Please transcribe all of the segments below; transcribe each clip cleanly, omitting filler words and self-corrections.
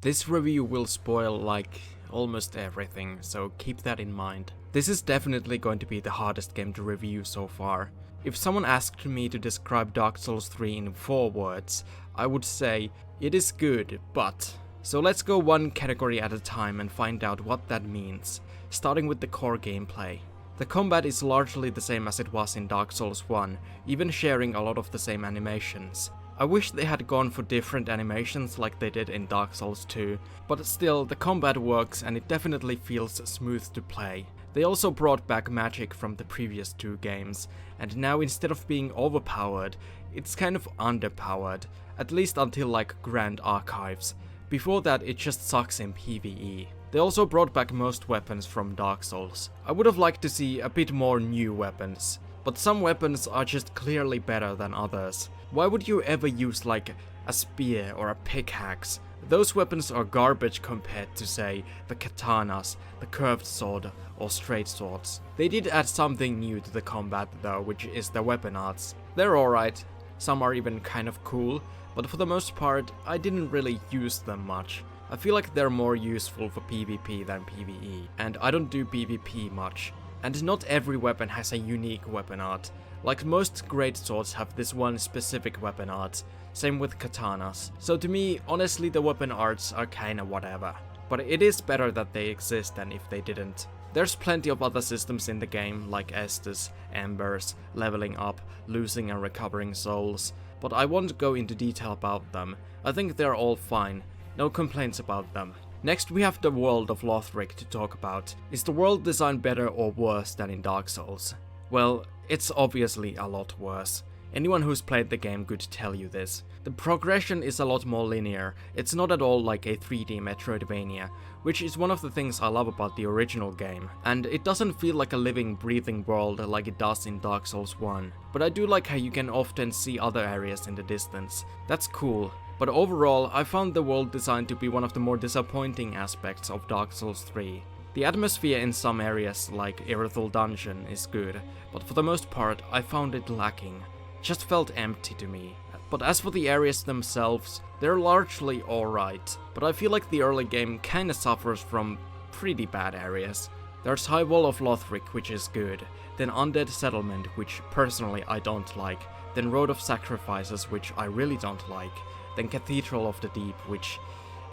This review will spoil like almost everything, so keep that in mind. This is definitely going to be the hardest game to review so far. If someone asked me to describe Dark Souls 3 in 4 words, I would say, it is good, but... So let's go one category at a time and find out what that means, starting with the core gameplay. The combat is largely the same as it was in Dark Souls 1, even sharing a lot of the same animations. I wish they had gone for different animations like they did in Dark Souls 2, but still, the combat works and it definitely feels smooth to play. They also brought back magic from the previous 2 games, and now instead of being overpowered, it's kind of underpowered, at least until like Grand Archives. Before that, it just sucks in PvE. They also brought back most weapons from Dark Souls. I would have liked to see a bit more new weapons, but some weapons are just clearly better than others. Why would you ever use like a spear or a pickaxe? Those weapons are garbage compared to, say, the katanas, the curved sword, or straight swords. They did add something new to the combat though, which is the weapon arts. They're alright, some are even kind of cool, but for the most part, I didn't really use them much. I feel like they're more useful for PvP than PvE, and I don't do PvP much. And not every weapon has a unique weapon art. Like most great swords have this one specific weapon art, same with katanas. So to me, honestly the weapon arts are kinda whatever. But it is better that they exist than if they didn't. There's plenty of other systems in the game, like Estus, Embers, leveling up, losing and recovering souls, but I won't go into detail about them. I think they're all fine. No complaints about them. Next we have the world of Lothric to talk about. Is the world design better or worse than in Dark Souls? Well, it's obviously a lot worse. Anyone who's played the game could tell you this. The progression is a lot more linear. It's not at all like a 3D Metroidvania, which is one of the things I love about the original game. And it doesn't feel like a living, breathing world like it does in Dark Souls 1. But I do like how you can often see other areas in the distance. That's cool. But overall, I found the world design to be one of the more disappointing aspects of Dark Souls 3. The atmosphere in some areas, like Irithyll Dungeon, is good, but for the most part, I found it lacking. Just felt empty to me. But as for the areas themselves, they're largely alright, but I feel like the early game kinda suffers from pretty bad areas. There's High Wall of Lothric, which is good, then Undead Settlement, which personally I don't like, then Road of Sacrifices, which I really don't like, then Cathedral of the Deep, which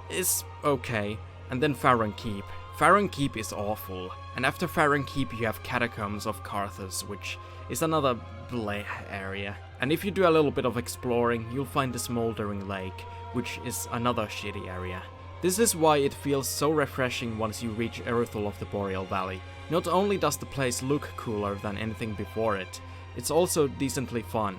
is okay, and then Farron Keep. Farron Keep is awful, and after Farron Keep you have Catacombs of Carthus, which is another bleh area. And if you do a little bit of exploring, you'll find the Smoldering Lake, which is another shitty area. This is why it feels so refreshing once you reach Irithyll of the Boreal Valley. Not only does the place look cooler than anything before it, it's also decently fun.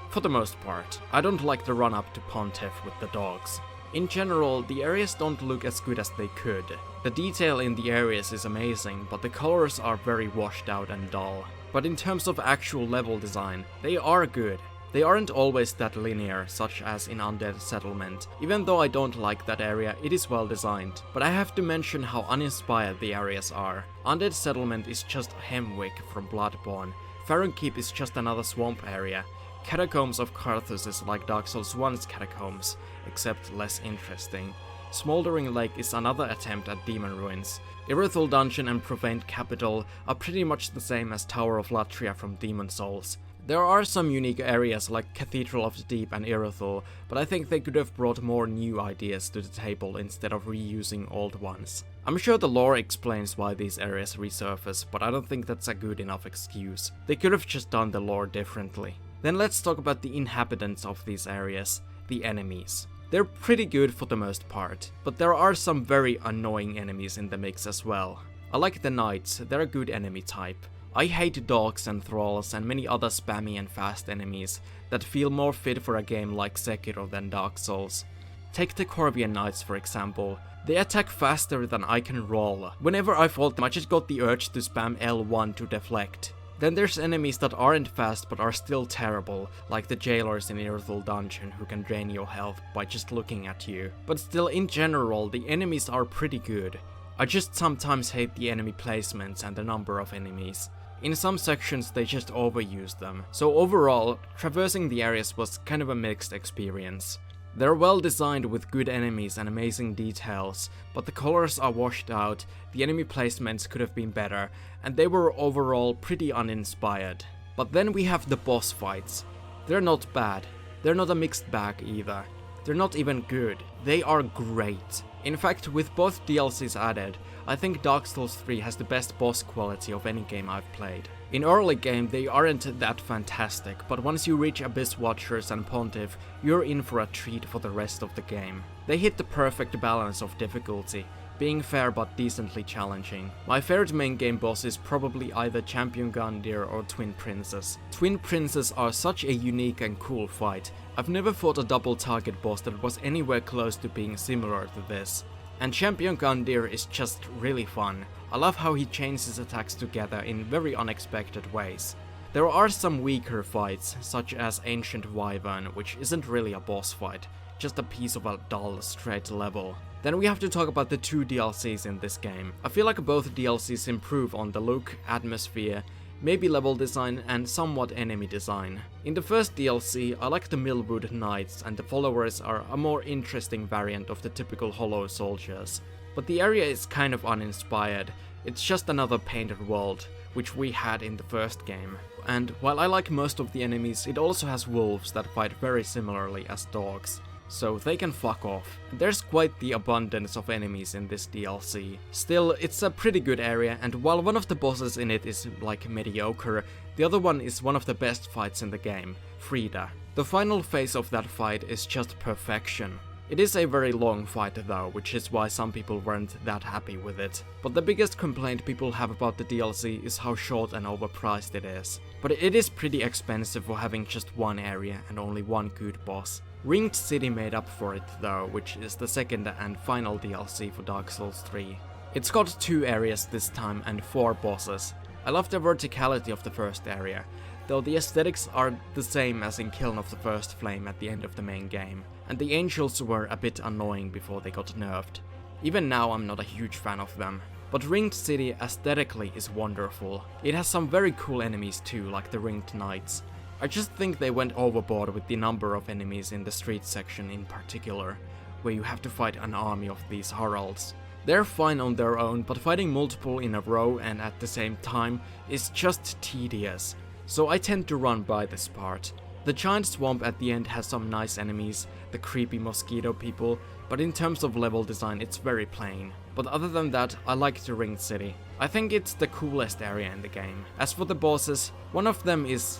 For the most part. I don't like the run up to Pontiff with the dogs. In general, the areas don't look as good as they could. The detail in the areas is amazing, but the colors are very washed out and dull. But in terms of actual level design, they are good. They aren't always that linear, such as in Undead Settlement. Even though I don't like that area, it is well designed. But I have to mention how uninspired the areas are. Undead Settlement is just Hemwick from Bloodborne. Farron Keep is just another swamp area. Catacombs of Carthus is like Dark Souls 1's Catacombs, except less interesting. Smoldering Lake is another attempt at demon ruins. Irithyll Dungeon and Profaned Capital are pretty much the same as Tower of Latria from Demon Souls. There are some unique areas like Cathedral of the Deep and Irithyll, but I think they could have brought more new ideas to the table instead of reusing old ones. I'm sure the lore explains why these areas resurface, but I don't think that's a good enough excuse. They could have just done the lore differently. Then let's talk about the inhabitants of these areas, the enemies. They're pretty good for the most part, but there are some very annoying enemies in the mix as well. I like the knights, they're a good enemy type. I hate dogs and thralls and many other spammy and fast enemies that feel more fit for a game like Sekiro than Dark Souls. Take the Corvian Knights for example. They attack faster than I can roll. Whenever I fought them, I just got the urge to spam L1 to deflect. Then there's enemies that aren't fast but are still terrible, like the jailers in Irithyll Dungeon who can drain your health by just looking at you. But still, in general, the enemies are pretty good. I just sometimes hate the enemy placements and the number of enemies. In some sections they just overuse them. So overall, traversing the areas was kind of a mixed experience. They're well designed with good enemies and amazing details, but the colors are washed out, the enemy placements could have been better, and they were overall pretty uninspired. But then we have the boss fights. They're not bad, they're not a mixed bag either. They're not even good, they are great. In fact, with both DLCs added, I think Dark Souls 3 has the best boss quality of any game I've played. In early game they aren't that fantastic, but once you reach Abyss Watchers and Pontiff, you're in for a treat for the rest of the game. They hit the perfect balance of difficulty, being fair but decently challenging. My favorite main game boss is probably either Champion Gundyr or Twin Princess. Twin Princess are such a unique and cool fight. I've never fought a double target boss that was anywhere close to being similar to this. And Champion Gundyr is just really fun. I love how he chains his attacks together in very unexpected ways. There are some weaker fights, such as Ancient Wyvern, which isn't really a boss fight, just a piece of a dull, straight level. Then we have to talk about the 2 DLCs in this game. I feel like both DLCs improve on the look, atmosphere, maybe level design and somewhat enemy design. In the first DLC, I like the Millwood Knights, and the followers are a more interesting variant of the typical Hollow soldiers. But the area is kind of uninspired, it's just another painted world, which we had in the first game. And while I like most of the enemies, it also has wolves that fight very similarly as dogs. So they can fuck off. There's quite the abundance of enemies in this DLC. Still, it's a pretty good area, and while one of the bosses in it is like mediocre, the other one is one of the best fights in the game, Frida. The final phase of that fight is just perfection. It is a very long fight though, which is why some people weren't that happy with it. But the biggest complaint people have about the DLC is how short and overpriced it is. But it is pretty expensive for having just one area and only one good boss. Ringed City made up for it though, which is the second and final DLC for Dark Souls 3. It's got 2 areas this time and 4 bosses. I love the verticality of the first area, though the aesthetics are the same as in Kiln of the First Flame at the end of the main game, and the angels were a bit annoying before they got nerfed. Even now I'm not a huge fan of them. But Ringed City aesthetically is wonderful. It has some very cool enemies too, like the Ringed Knights. I just think they went overboard with the number of enemies in the street section in particular, where you have to fight an army of these Haralds. They're fine on their own, but fighting multiple in a row and at the same time is just tedious, so I tend to run by this part. The giant swamp at the end has some nice enemies, the creepy mosquito people, but in terms of level design it's very plain. But other than that, I like the Ringed City. I think it's the coolest area in the game. As for the bosses, one of them is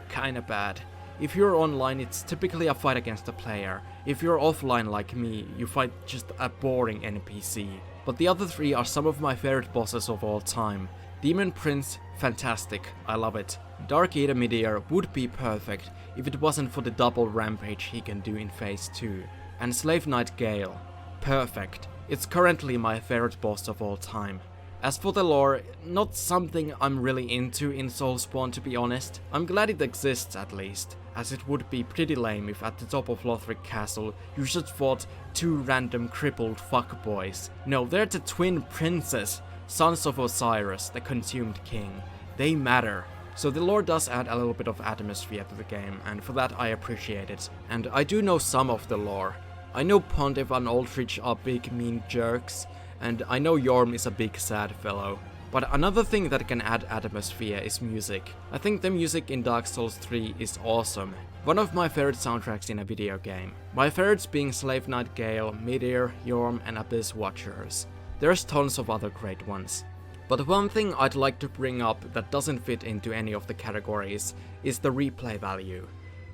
kinda bad. If you're online, it's typically a fight against a player. If you're offline like me, you fight just a boring NPC. But the other 3 are some of my favorite bosses of all time. Demon Prince, fantastic, I love it. Dark Eater Midir would be perfect if it wasn't for the double rampage he can do in phase 2. And Slave Knight Gale, perfect. It's currently my favorite boss of all time. As for the lore, not something I'm really into in Soulspawn to be honest. I'm glad it exists at least, as it would be pretty lame if at the top of Lothric Castle you just fought 2 random crippled fuckboys. No, they're the twin princes, sons of Osiris, the consumed king. They matter. So the lore does add a little bit of atmosphere to the game, and for that I appreciate it. And I do know some of the lore. I know Pontiff and Aldrich are big mean jerks, and I know Yorm is a big sad fellow. But another thing that can add atmosphere is music. I think the music in Dark Souls 3 is awesome. One of my favorite soundtracks in a video game. My favorites being Slave Knight Gale, Midir, Yorm and Abyss Watchers. There's tons of other great ones. But one thing I'd like to bring up that doesn't fit into any of the categories is the replay value.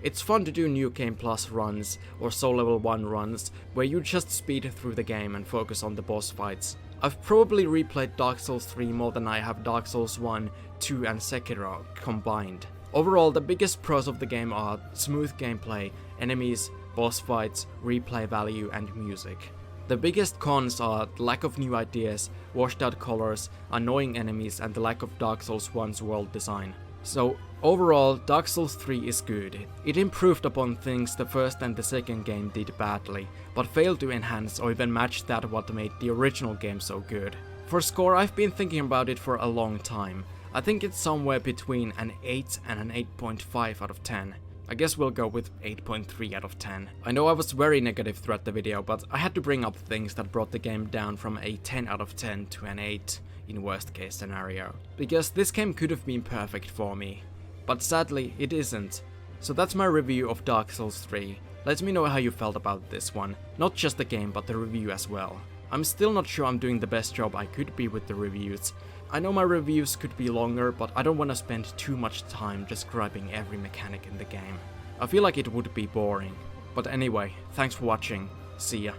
It's fun to do New Game Plus runs or Soul Level 1 runs where you just speed through the game and focus on the boss fights. I've probably replayed Dark Souls 3 more than I have Dark Souls 1, 2 and Sekiro combined. Overall, the biggest pros of the game are smooth gameplay, enemies, boss fights, replay value and music. The biggest cons are the lack of new ideas, washed out colors, annoying enemies and the lack of Dark Souls 1's world design. So overall, Dark Souls 3 is good. It improved upon things the first and the second game did badly, but failed to enhance or even match that what made the original game so good. For score, I've been thinking about it for a long time. I think it's somewhere between an 8 and an 8.5 out of 10. I guess we'll go with 8.3 out of 10. I know I was very negative throughout the video, but I had to bring up things that brought the game down from a 10 out of 10 to an 8 in worst case scenario. Because this game could have been perfect for me, but sadly it isn't. So that's my review of Dark Souls 3. Let me know how you felt about this one, not just the game but the review as well. I'm still not sure I'm doing the best job I could be with the reviews. I know my reviews could be longer, but I don't want to spend too much time describing every mechanic in the game. I feel like it would be boring. But anyway, thanks for watching. See ya.